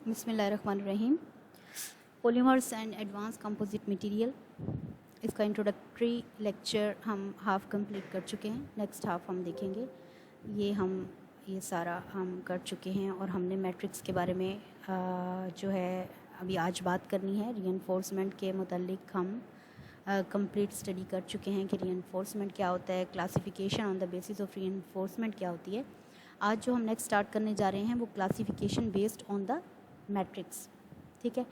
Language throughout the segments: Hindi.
बिस्मिल्लाहिर्रहमानिर्रहीम। Polymers and advance composite material, इसका इंट्रोडक्टरी लेक्चर हम हाफ़ कंप्लीट कर चुके हैं। नेक्स्ट हाफ़ हम देखेंगे। ये सारा हम कर चुके हैं और हमने मैट्रिक्स के बारे में जो है अभी आज बात करनी है। रीइंफोर्समेंट के मुतालिक हम कंप्लीट स्टडी कर चुके हैं कि रीइंफोर्समेंट क्या होता है, classification on the basis of reinforcement क्या होती है। आज जो हम नेक्स्ट स्टार्ट करने जा रहे हैं वो classification based on the matrix. ठीक है,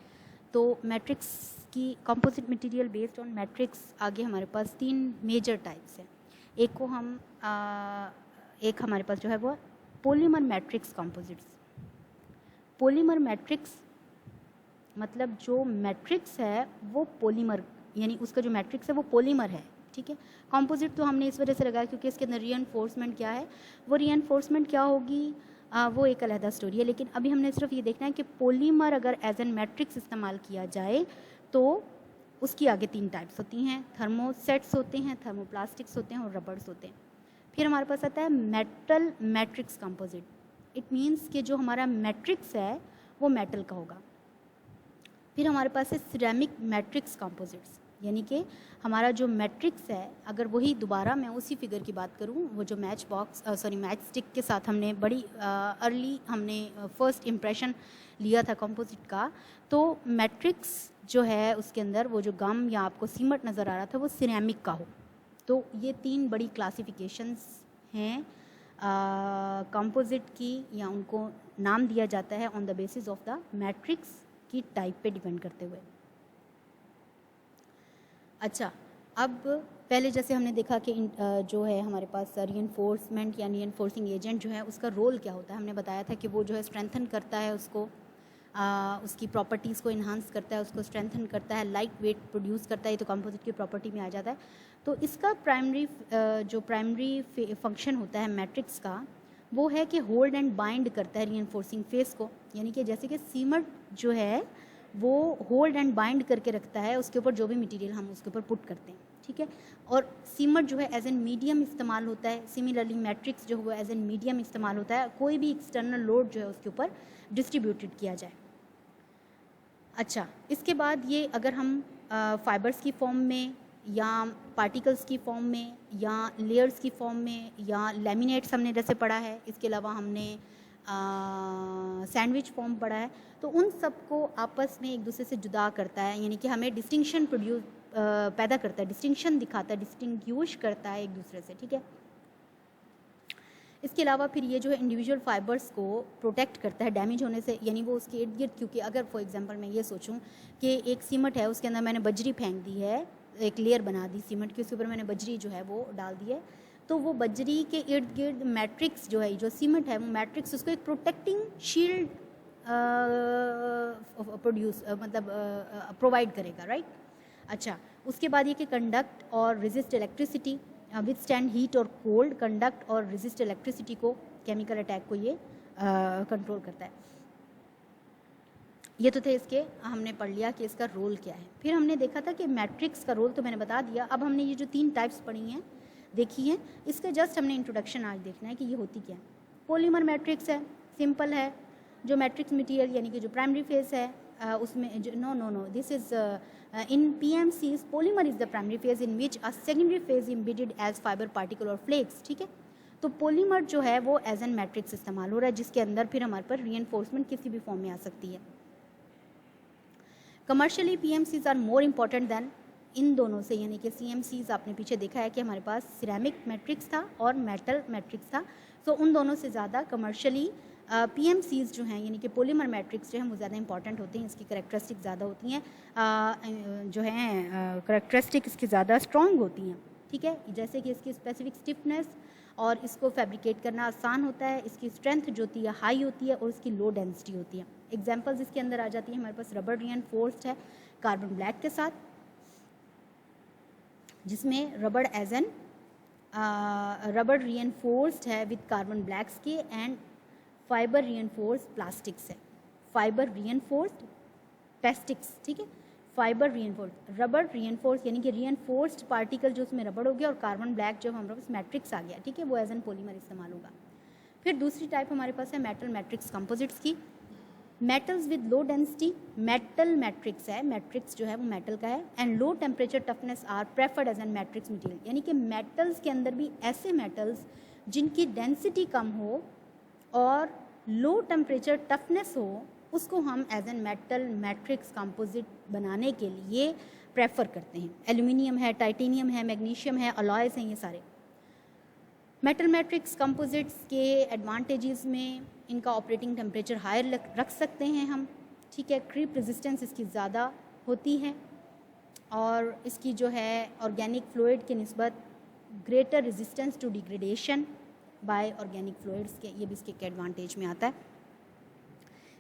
तो मैट्रिक्स की composite material based on matrix आगे हमारे पास 3 मेजर टाइप्स हैं। एक हमारे पास जो है वो polymer matrix composites. Polymer matrix मतलब जो मैट्रिक्स है वो पॉलीमर, यानी उसका जो मैट्रिक्स है वो पॉलीमर है। ठीक है, कंपोजिट तो हमने इस वजह से लगाया क्योंकि इसके अंदर रीइंफोर्समेंट क्या है, वो रीइंफोर्समेंट क्या होगी वो एक अलग स्टोरी है। लेकिन अभी हमने सिर्फ ये देखना है कि पॉलीमर अगर एज एन मैट्रिक्स इस्तेमाल किया जाए तो उसकी आगे 3 टाइप्स होती हैं। थर्मोसेट्स होते हैं, थर्मोप्लास्टिक्स होते हैं और रबर्स होते हैं। फिर हमारे पास आता है metal matrix composite. It means कि जो हमारा मैट्रिक्स है वो मेटल का होगा। फिर हमारे पास है सिरेमिक मैट्रिक्स कंपोजिट्स, यानी कि हमारा जो मैट्रिक्स है, अगर वही दोबारा मैं उसी फिगर की बात करूं, वो जो मैच स्टिक के साथ हमने बड़ी अर्ली हमने फर्स्ट इम्प्रेशन लिया था कंपोजिट का, तो मैट्रिक्स जो है उसके अंदर वो जो गम या आपको सीमट नज़र आ रहा था वो सिरेमिक का हो। तो ये 3 बड़ी क्लासिफिकेशंस हैं कंपोजिट की, या उनको नाम दिया जाता है on the basis of the matrix की टाइप पे डिपेंड करते हुए। अच्छा, अब पहले जैसे हमने देखा कि जो है हमारे पास रीइंफोर्समेंट या रीइंफोर्सिंग एजेंट जो है उसका रोल क्या होता है। हमने बताया था कि वो जो है स्ट्रेंथन करता है उसको, उसकी प्रॉपर्टीज़ को इन्हांस करता है, उसको स्ट्रेंथन करता है, लाइट वेट प्रोड्यूस करता है। तो कंपोजिट की प्रॉपर्टी में आ जाता है। तो इसका प्राइमरी फंक्शन होता है मैट्रिक्स का, वो है कि होल्ड एंड बाइंड करता है रीइंफोर्सिंग फेस को। यानी कि जैसे कि सीमट जो है वो होल्ड एंड बाइंड करके रखता है उसके ऊपर जो भी मटेरियल हम उसके ऊपर पुट करते हैं। ठीक है, और सीमट जो है एज एन मीडियम इस्तेमाल होता है। सिमिलरली मैट्रिक्स जो है एज एन मीडियम इस्तेमाल होता है, कोई भी एक्सटर्नल लोड जो है उसके ऊपर डिस्ट्रीब्यूटेड किया जाए। अच्छा, इसके बाद ये अगर हम फाइबर्स की फॉर्म में या पार्टिकल्स की फॉर्म में या लेयर्स की फॉर्म में या लेमिनेट्स हमने जैसे पढ़ा है, इसके अलावा हमने सैंडविच फॉर्म पढ़ा है, तो उन सब को आपस में एक दूसरे से जुदा करता है, यानी कि हमें डिस्टिंक्शन पैदा करता है, डिस्टिंक्शन दिखाता है, डिस्टिंग्विश करता है एक दूसरे से। ठीक है, इसके अलावा फिर ये जो है इंडिविजुअल फाइबर्स को प्रोटेक्ट करता है डैमेज होने से, यानी वो उसके इर्द गिर्द, क्योंकि अगर फॉर एग्जांपल मैं ये सोचूं कि एक सीमट है, उसके अंदर मैंने बजरी फेंक दी है, एक लेयर बना दी सीमट की, उसके ऊपर मैंने बजरी जो है वो डाल दी है, तो वो बजरी के इर्द गिर्द मैट्रिक्स जो है, जो सीमेंट है, वो मैट्रिक्स उसको एक प्रोटेक्टिंग शील्ड प्रोवाइड करेगा, राइट। अच्छा, उसके बाद ये कि कंडक्ट और रेजिस्ट इलेक्ट्रिसिटी, विथस्टैंड हीट और कोल्ड, कंडक्ट और रेजिस्ट इलेक्ट्रिसिटी को, केमिकल अटैक को ये कंट्रोल करता है। ये तो थे इसके, हमने पढ़ लिया कि इसका रोल क्या है। फिर हमने देखा था कि मैट्रिक्स का रोल तो मैंने बता दिया। अब हमने ये जो 3 टाइप्स पढ़ी हैं देखी है, इसका जस्ट हमने इंट्रोडक्शन आज देखना है कि ये होती क्या है। पॉलीमर मैट्रिक्स है, सिंपल है। जो मैट्रिक्स मटेरियल यानी कि जो प्राइमरी फेज है उसमें जो no this is in PMCs polymer is the primary phase in which a secondary phase embedded as fibre particle और फ्लेक्स। ठीक है, तो पॉलीमर जो है वो एज एन मैट्रिक्स इस्तेमाल हो रहा है, जिसके अंदर फिर हमारे पर रीइंफोर्समेंट किसी भी फॉर्म में आ सकती है। Commercially PMCs are more important than इन दोनों से, यानी कि CMCs आपने पीछे देखा है कि हमारे पास सिरेमिक मैट्रिक्स था और मेटल मैट्रिक्स था, तो उन दोनों से ज़्यादा कमर्शियली PMCs जो हैं, यानी कि पॉलीमर मैट्रिक्स जो हैं वो ज़्यादा इंपॉर्टेंट होते हैं। इसकी करेक्टरिस्टिक ज़्यादा होती हैं, जो हैं करेक्टरिस्टिक इसकी ज़्यादा स्ट्रॉन्ग होती हैं। ठीक है, जैसे कि इसकी स्पेसिफिक स्टिफनेस और इसको फैब्रिकेट करना आसान होता है, इसकी स्ट्रेंथ जो होती है हाई होती है और इसकी लो डेंसिटी होती है। एग्जाम्पल्स इसके अंदर आ जाती है, हमारे पास रबर रीइंफोर्स्ड है कार्बन ब्लैक के साथ, जिसमें rubber as an rubber reinforced है विद कार्बन ब्लैक्स के, एंड फाइबर रीइंफोर्स्ड प्लास्टिक्स है, फाइबर रीइंफोर्स्ड प्लास्टिक्स। ठीक है, फाइबर रीइंफोर्स्ड, रबर रीइंफोर्स्ड यानी कि रीइंफोर्स्ड पार्टिकल जो उसमें रबर हो गया, और कार्बन ब्लैक जो हमारे पास मैट्रिक्स आ गया। ठीक है, वो एज एन पॉलीमर इस्तेमाल होगा। फिर दूसरी टाइप हमारे पास है मेटल मैट्रिक्स कंपोजिट्स की। Metals with low density, metal matrix है, मैट्रिक्स जो है वो मेटल का है, and low temperature toughness are preferred as an matrix material, यानी कि मेटल्स के अंदर भी ऐसे मेटल्स जिनकी डेंसिटी कम हो और लो टेम्परेचर टफनेस हो, उसको हम as an metal matrix composite बनाने के लिए प्रेफर करते हैं। एल्यूमिनियम है, टाइटेनियम है, मैग्नीशियम है, अलॉयज़ हैं, ये सारे मेटल मैट्रिक्स कंपोजिट्स के एडवांटेजेस में इनका ऑपरेटिंग टेम्परेचर हायर रख सकते हैं हम, ठीक है। क्रीप रेजिस्टेंस इसकी ज़्यादा होती है और इसकी जो है ऑर्गेनिक फ्लूइड के निस्बत greater resistance to degradation by organic fluids के, ये भी इसके एडवांटेज में आता है।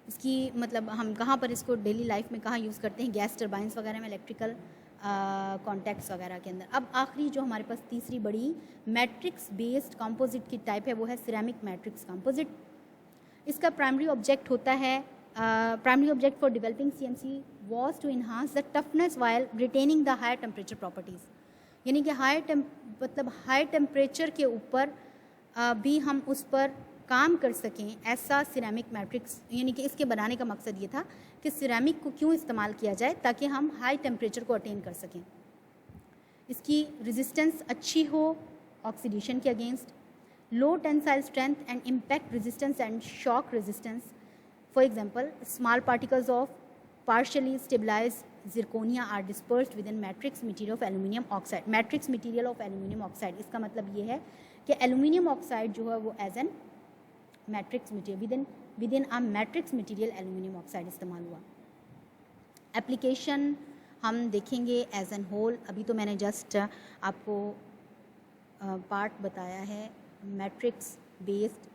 इसकी मतलब हम कहाँ पर इसको डेली लाइफ में कहाँ यूज़ करते हैं, गैस टरबाइंस वगैरह में, इलेक्ट्रिकल कॉन्टैक्ट्स वगैरह के अंदर। अब आखिरी जो हमारे पास तीसरी बड़ी मैट्रिक्स बेस्ड कंपोजिट की टाइप है वो है सिरेमिक मैट्रिक्स कंपोजिट। इसका प्राइमरी ऑब्जेक्ट होता है, primary object for developing CMC was to enhance the toughness while retaining the higher temperature properties, यानी कि हाई टेम्परेचर के ऊपर भी हम उस पर काम कर सकें, ऐसा सिरेमिक मैट्रिक्स, यानी कि इसके बनाने का मकसद ये था कि सिरेमिक को क्यों इस्तेमाल किया जाए ताकि हम हाई टेम्परेचर को अटेन कर सकें। इसकी रेजिस्टेंस अच्छी हो ऑक्सीडेशन के against, low tensile strength and impact resistance and shock resistance. For example, small particles of partially stabilized zirconia are dispersed within matrix material of aluminum oxide. matrix material of aluminum oxide, इसका मतलब ये है कि एल्यूमिनियम ऑक्साइड जो है वो as an matrix material within a matrix material aluminium oxide इस्तेमाल हुआ। एप्लीकेशन हम देखेंगे एज एन होल। अभी तो मैंने जस्ट आपको पार्ट बताया है मैट्रिक्स बेस्ड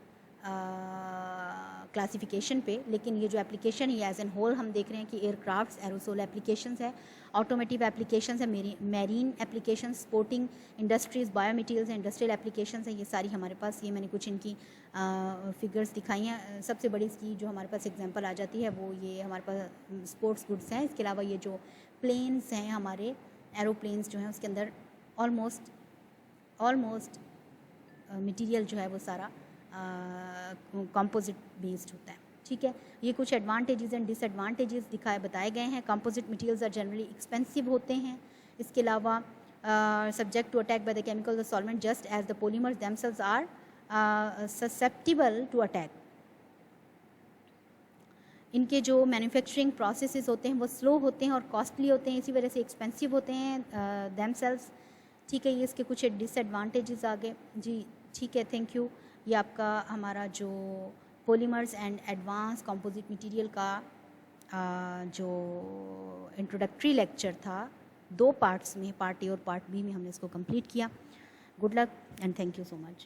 क्लासिफिकेशन पे, लेकिन ये जो एप्लीकेशन है एज एन होल हम देख रहे हैं कि एयरक्राफ्ट्स, एरोसोल एप्लीकेशंस है, ऑटोमेटिव एप्लीकेशंस है, marine applications, sporting industries, biomaterials, industrial applications है, ये सारी हमारे पास। ये मैंने कुछ इनकी फिगर्स दिखाई हैं। सबसे बड़ी इसकी जो हमारे पास एग्जांपल आ जाती है वो ये हमारे पास स्पोर्ट्स गुड्स हैं। इसके अलावा ये जो प्लेन्स हैं हमारे एरोप्लेन्स जो हैं उसके अंदर ऑलमोस्ट मटीरियल जो है वो सारा कंपोजिट बेस्ड होता है, ठीक है। ये कुछ एडवांटेजेस एंड डिसएडवांटेजेस बताए गए हैं। Composite materials are generally expensive होते हैं। इसके अलावा subject to attack by the chemical solvent just as the polymers themselves are susceptible to attack. इनके जो मैन्युफैक्चरिंग प्रोसेसेस होते हैं वो स्लो होते हैं और कॉस्टली होते हैं, इसी वजह से एक्सपेंसिव होते हैं देमसेल्व्स, ठीक है। ये इसके कुछ डिसएडवांटेजेस आ गए जी, ठीक है, थैंक यू। ये आपका हमारा जो polymers and advance composite material का जो इंट्रोडक्टरी लेक्चर था 2 पार्ट्स में, पार्ट ए और पार्ट बी में हमने इसको कंप्लीट किया। Good luck and thank you so much.